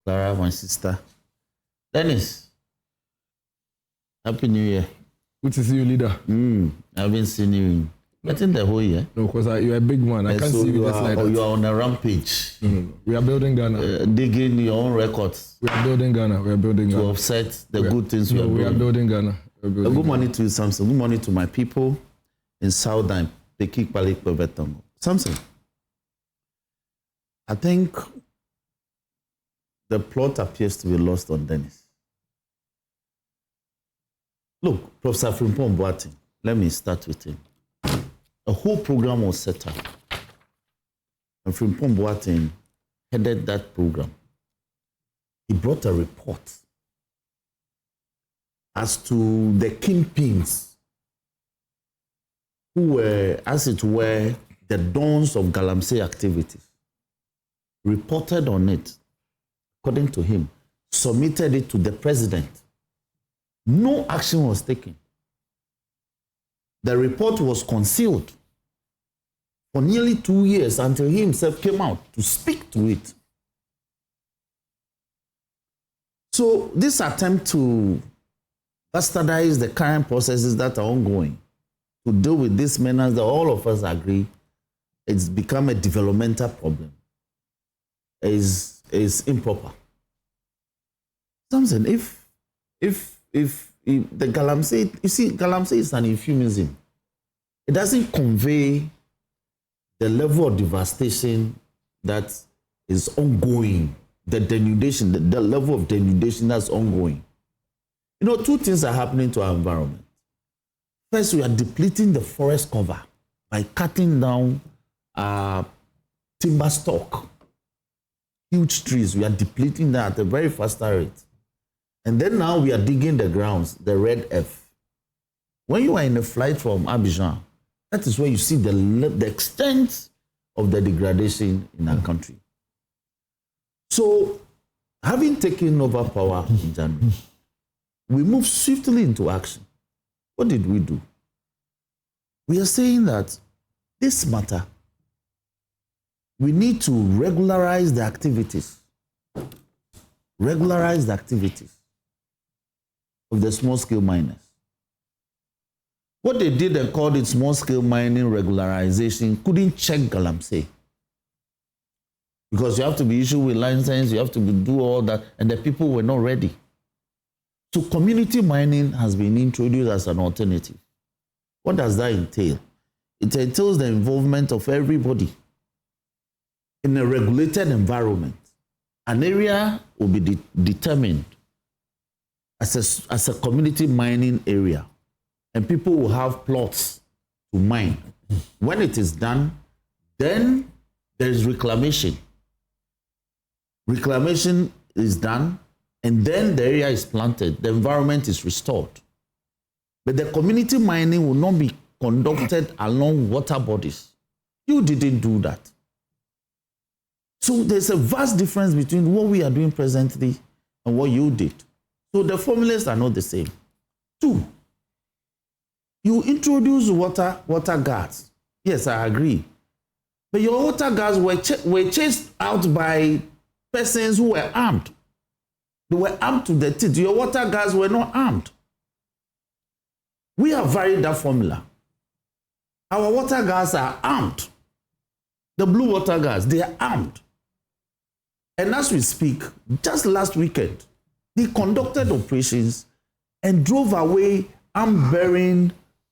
Clara, my sister. Dennis, Happy New Year. Good to see you, leader. I haven't seen you in the whole year. No, because you're a big man. I can't see you just like that. You are on a rampage. We are building Ghana. Digging your own records. We are building Ghana. We are building Ghana. To offset the good things we are doing. We are building Ghana. Good morning to you, Samson. Good morning to my people in Southern Pekik-Palik-Bebetongo. Samson, I think the plot appears to be lost on Dennis. Look, Professor Frimpong Boateng, let me start with him. A whole program was set up. And Frimpong Boateng headed that program. He brought a report as to the kingpins who were, as it were, the dons of galamsey activities. Reported on it, according to him, submitted it to the president. No action was taken. The report was concealed for nearly 2 years until he himself came out to speak to it. So this attempt to bastardize the current processes that are ongoing, to deal with this menace that all of us agree it's become a developmental problem, is improper. Something, if the galamsey, you see, galamsey is an euphemism. It doesn't convey the level of devastation that is ongoing, the denudation, the level of denudation that's ongoing. You know, two things are happening to our environment. First, we are depleting the forest cover by cutting down timber stock. Huge trees, we are depleting that at a very faster rate. And then now we are digging the grounds, the red earth. When you are in a flight from Abidjan, that is where you see the extent of the degradation in our country. So, having taken over power in January, we moved swiftly into action. What did we do? We are saying that this matter, we need to regularize the activities. Regularize the activities of the small-scale miners. What they did and called it small-scale mining regularization couldn't check galamsey. Because you have to be issued with license, you have to do all that, and the people were not ready. So community mining has been introduced as an alternative. What does that entail? It entails the involvement of everybody in a regulated environment. An area will be determined as a community mining area, and people will have plots to mine. When it is done, then there is reclamation. Reclamation is done, and then the area is planted, the environment is restored. But the community mining will not be conducted along water bodies. You didn't do that. So there's a vast difference between what we are doing presently and what you did. So the formulas are not the same. 2, you introduce water guards. Yes, I agree. But your water guards were chased out by persons who were armed. They were armed to the teeth. Your water guards were not armed. We have varied that formula. Our water guards are armed. The blue water guards, they are armed. And as we speak, just last weekend, they conducted operations and drove away arm-bearing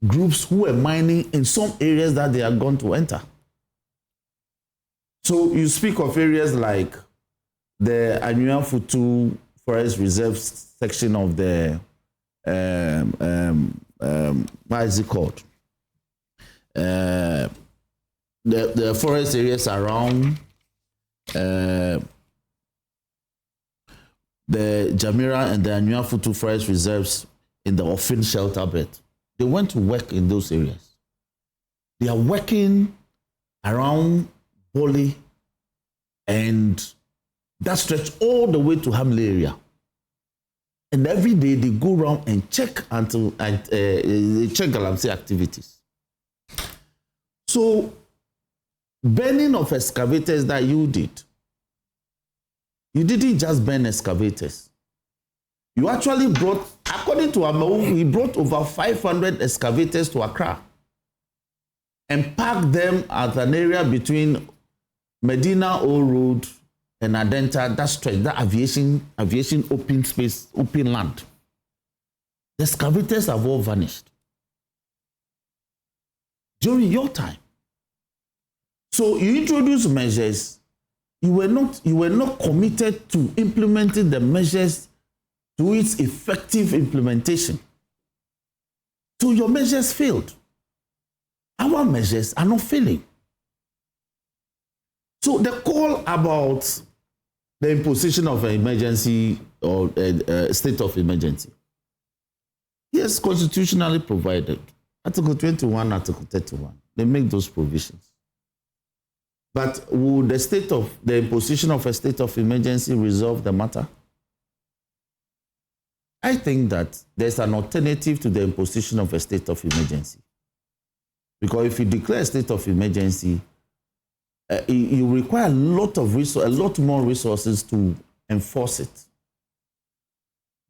groups who were mining in some areas that they are going to enter. So you speak of areas like the Anyuafutu Forest Reserve section of the, what is it called? The forest areas around the Jamira and the Anyuafutu Forest Reserves in the Ofin shelter bed. They went to work in those areas. They are working around Boli and that stretch all the way to Hamle area. And every day they go around and check they check galamsey activities. So burning of excavators that you did, You didn't just burn excavators. You actually brought, according to Amau, we brought over 500 excavators to Accra and parked them at an area between Medina Old Road and Adenta, that stretch, that aviation open space, open land. The excavators have all vanished during your time. So you introduced measures. You were not committed to implementing the measures to its effective implementation. So your measures failed. Our measures are not failing. So the call about the imposition of an emergency or a state of emergency, yes, constitutionally provided. Article 21, Article 31, they make those provisions. But would the imposition of a state of emergency resolve the matter? I think that there's an alternative to the imposition of a state of emergency. Because if you declare a state of emergency, you require a lot more resources to enforce it.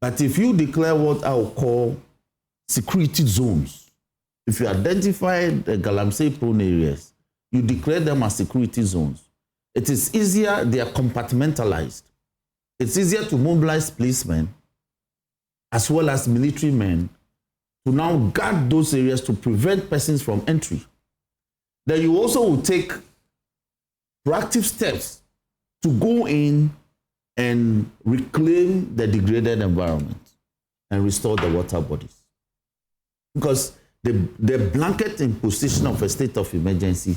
But if you declare what I will call security zones, if you identify the galamsey prone areas, you declare them as security zones. It is easier, they are compartmentalized. It's easier to mobilize policemen as well as military men to now guard those areas to prevent persons from entry. Then you also will take proactive steps to go in and reclaim the degraded environment and restore the water bodies. Because the blanket imposition of a state of emergency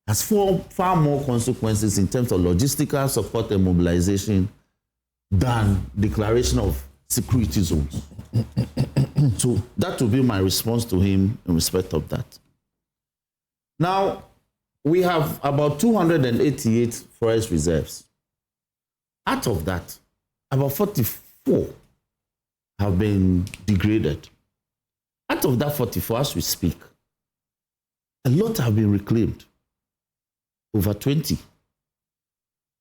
has far more consequences in terms of logistical support and mobilization than declaration of security zones. So that will be my response to him in respect of that. Now, we have about 288 forest reserves. Out of that, about 44 have been degraded. Out of that 44, as we speak, a lot have been reclaimed, over 20.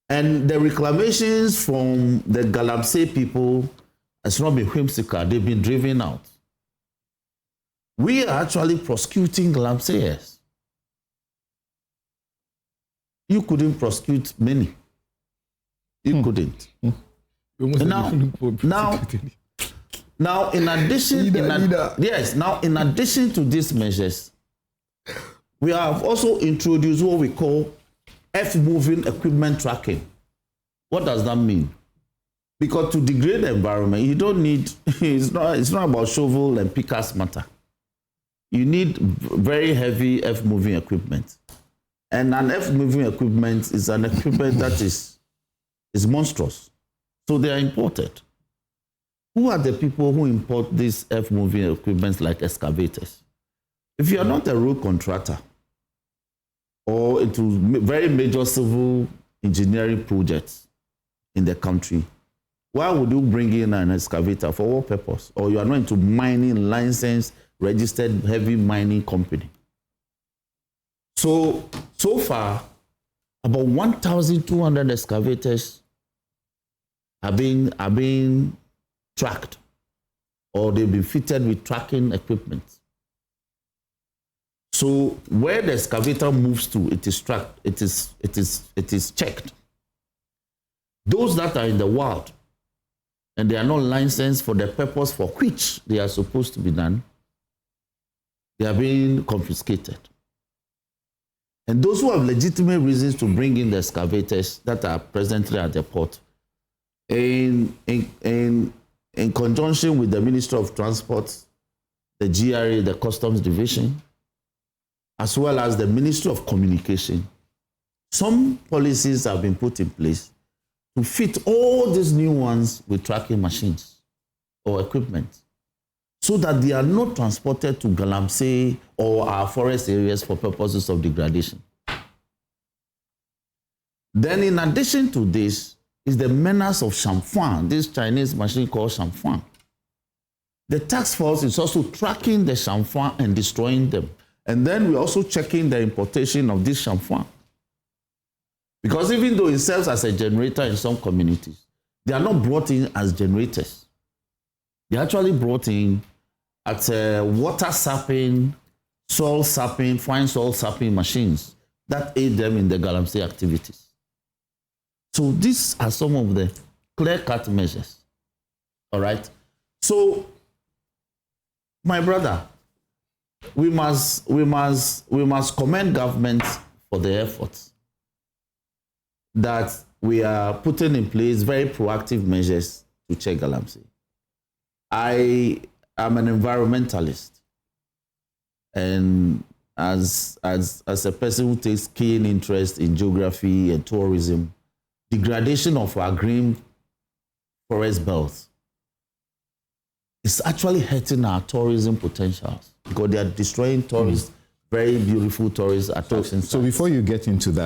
And the reclamations from the galamsey people has not been whimsical, they've been driven out. We are actually prosecuting galamseyers. You couldn't prosecute many. You couldn't. Now, in addition, in addition to these measures, we have also introduced what we call earth-moving equipment tracking. What does that mean? Because to degrade the environment, you don't need, it's not about shovel and pickers matter. You need very heavy earth-moving equipment. And an earth-moving equipment is an equipment that is monstrous. So they are imported. Who are the people who import these earth-moving equipment like excavators? If you are not a road contractor or into very major civil engineering projects in the country, why would you bring in an excavator? For what purpose? Or you are not into mining, licensed, registered heavy mining company. So far, about 1,200 excavators are being tracked, or they've been fitted with tracking equipment. So where the excavator moves to, it is tracked, it is checked. Those that are in the wild and they are not licensed for the purpose for which they are supposed to be done, they are being confiscated. And those who have legitimate reasons to bring in the excavators that are presently at the port, in conjunction with the Ministry of Transport, the GRA, the Customs Division, as well as the Ministry of Communication, some policies have been put in place to fit all these new ones with tracking machines or equipment, so that they are not transported to galamsey or our forest areas for purposes of degradation. Then in addition to this is the menace of chamfan, this Chinese machine called chamfan. The task force is also tracking the chamfan and destroying them. And then we're also checking the importation of this chamfan. Because even though it serves as a generator in some communities, They are not brought in as generators. They're actually brought in at water sapping, soil sapping, fine soil sapping machines that aid them in the galamsey activities. So these are some of the clear-cut measures. All right. So, my brother, we must commend government for the efforts that we are putting in place, very proactive measures to check galamsey. I am an environmentalist, and as a person who takes keen interest in geography and tourism, degradation of our green forest belts is actually hurting our tourism potentials because they are destroying tourist, very beautiful tourist attractions. So before you get into that,